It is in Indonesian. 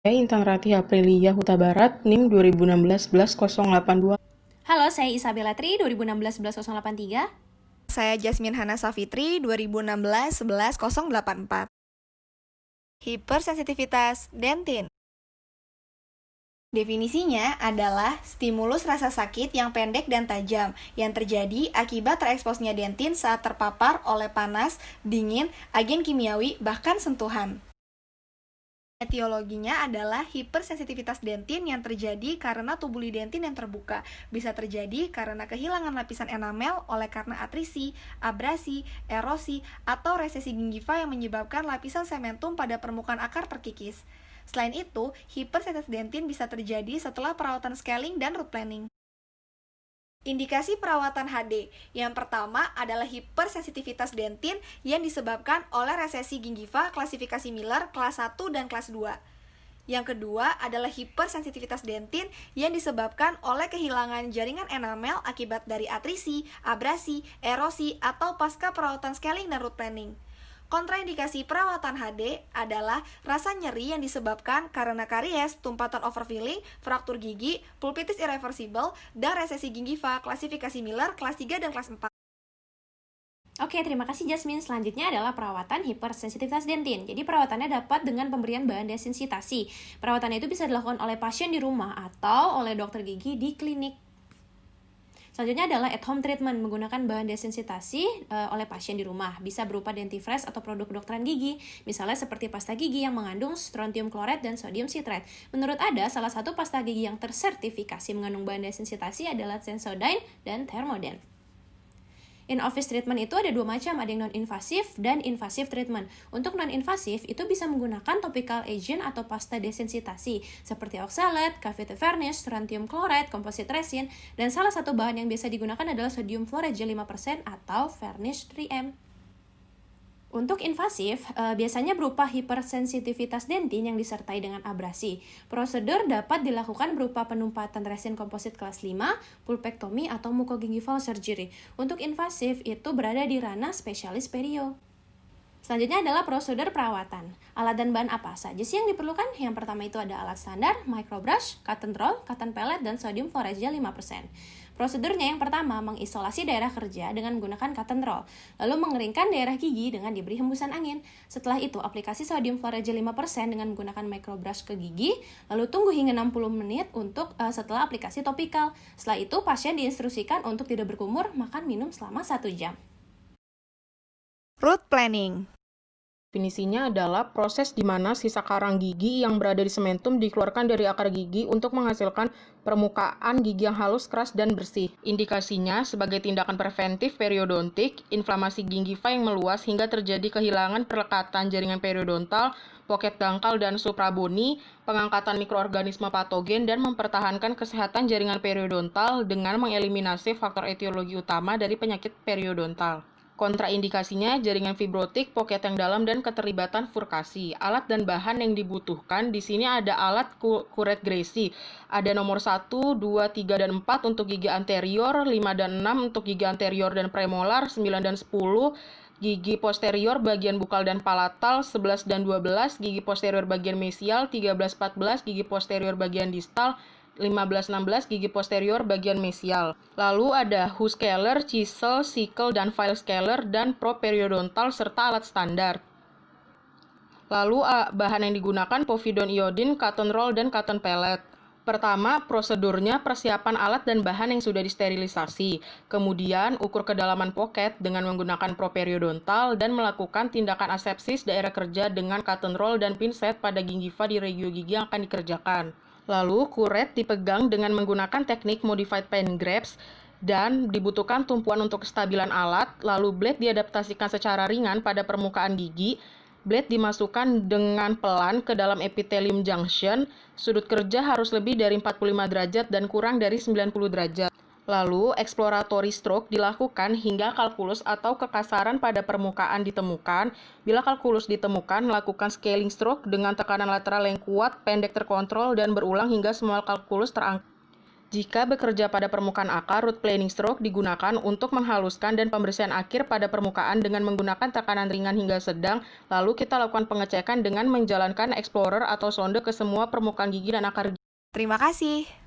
Saya Intan Ratih Aprilia Huta Barat, NIM 2016-11082. Halo, saya Isabella Tri, 2016-11083. Saya Jasmine Hana Safitri, 2016-11084. Hipersensitivitas dentin. Definisinya adalah stimulus rasa sakit yang pendek dan tajam yang terjadi akibat tereksposnya dentin saat terpapar oleh panas, dingin, agen kimiawi, bahkan sentuhan. Etiologinya adalah hipersensitivitas dentin yang terjadi karena tubuli dentin yang terbuka. Bisa terjadi karena kehilangan lapisan enamel oleh karena atrisi, abrasi, erosi, atau resesi gingiva yang menyebabkan lapisan sementum pada permukaan akar terkikis. Selain itu, hipersensitivitas dentin bisa terjadi setelah perawatan scaling dan root planing. Indikasi perawatan HD. Yang pertama adalah hipersensitivitas dentin yang disebabkan oleh resesi gingiva klasifikasi Miller kelas 1 dan kelas 2. Yang kedua adalah hipersensitivitas dentin yang disebabkan oleh kehilangan jaringan enamel akibat dari atrisi, abrasi, erosi, atau pasca perawatan scaling dan root planing. Kontraindikasi perawatan HD adalah rasa nyeri yang disebabkan karena karies, tumpatan overfilling, fraktur gigi, pulpitis irreversible, dan resesi gingiva klasifikasi Miller kelas 3 dan kelas 4. Oke, terima kasih Jasmine. Selanjutnya adalah perawatan hipersensitivitas dentin. Jadi perawatannya dapat dengan pemberian bahan desensitasi. Perawatannya itu bisa dilakukan oleh pasien di rumah atau oleh dokter gigi di klinik. Selanjutnya adalah at home treatment, menggunakan bahan desensitasi oleh pasien di rumah. Bisa berupa dentifrice atau produk kedokteran gigi, misalnya seperti pasta gigi yang mengandung strontium chloride dan sodium citrate. Menurut Ada, salah satu pasta gigi yang tersertifikasi mengandung bahan desensitasi adalah Sensodyne dan Thermodent. In-office treatment itu ada dua macam, ada yang non-invasif dan invasif treatment. Untuk non-invasif itu bisa menggunakan topical agent atau pasta desensitasi seperti oxalate, cavity varnish, strontium chloride, composite resin, dan salah satu bahan yang biasa digunakan adalah sodium fluoride gel 5% atau varnish 3M. Untuk invasif, biasanya berupa hipersensitivitas dentin yang disertai dengan abrasi. Prosedur dapat dilakukan berupa penumpatan resin komposit kelas 5, pulpektomi, atau mukogingival surgery. Untuk invasif, itu berada di ranah spesialis perio. Selanjutnya adalah prosedur perawatan. Alat dan bahan apa saja sih yang diperlukan? Yang pertama itu ada alat standar, microbrush, cotton roll, cotton pellet, dan sodium fluoride gel 5%. Prosedurnya yang pertama, mengisolasi daerah kerja dengan menggunakan cotton roll, lalu mengeringkan daerah gigi dengan diberi hembusan angin. Setelah itu, aplikasi sodium fluoride gel 5% dengan menggunakan microbrush ke gigi, lalu tunggu hingga 60 menit untuk setelah aplikasi topikal. Setelah itu, pasien diinstruksikan untuk tidak berkumur, makan minum selama 1 jam. Root planning. Definisinya adalah proses di mana sisa karang gigi yang berada di sementum dikeluarkan dari akar gigi untuk menghasilkan permukaan gigi yang halus, keras, dan bersih. Indikasinya sebagai tindakan preventif periodontik, inflamasi gingiva yang meluas hingga terjadi kehilangan perlekatan jaringan periodontal, poket dangkal, dan supraboni, pengangkatan mikroorganisme patogen, dan mempertahankan kesehatan jaringan periodontal dengan mengeliminasi faktor etiologi utama dari penyakit periodontal. Kontraindikasinya jaringan fibrotik, poket yang dalam, dan keterlibatan furkasi. Alat dan bahan yang dibutuhkan di sini ada alat kuret Gracie. Ada nomor 1, 2, 3, dan 4 untuk gigi anterior, 5 dan 6 untuk gigi anterior dan premolar, 9 dan 10 gigi posterior bagian bukal dan palatal, 11 dan 12 gigi posterior bagian mesial, 13, 14 gigi posterior bagian distal, 15-16 gigi posterior bagian mesial. Lalu ada Hughes scaler, chisel, sickle, dan file scaler, dan properiodontal serta alat standar. Lalu bahan yang digunakan povidone iodine, cotton roll, dan cotton pellet. Pertama, prosedurnya persiapan alat dan bahan yang sudah disterilisasi. Kemudian, ukur kedalaman poket dengan menggunakan properiodontal dan melakukan tindakan asepsis daerah kerja dengan cotton roll dan pinset pada gingiva di regio gigi yang akan dikerjakan. Lalu, kuret dipegang dengan menggunakan teknik modified pen grabs dan dibutuhkan tumpuan untuk kestabilan alat. Lalu, blade diadaptasikan secara ringan pada permukaan gigi. Blade dimasukkan dengan pelan ke dalam epithelium junction. Sudut kerja harus lebih dari 45 derajat dan kurang dari 90 derajat. Lalu, exploratory stroke dilakukan hingga kalkulus atau kekasaran pada permukaan ditemukan. Bila kalkulus ditemukan, lakukan scaling stroke dengan tekanan lateral yang kuat, pendek terkontrol, dan berulang hingga semua kalkulus terangkat. Jika bekerja pada permukaan akar, root planing stroke digunakan untuk menghaluskan dan pembersihan akhir pada permukaan dengan menggunakan tekanan ringan hingga sedang, lalu kita lakukan pengecekan dengan menjalankan explorer atau sonde ke semua permukaan gigi dan akar gigi. Terima kasih.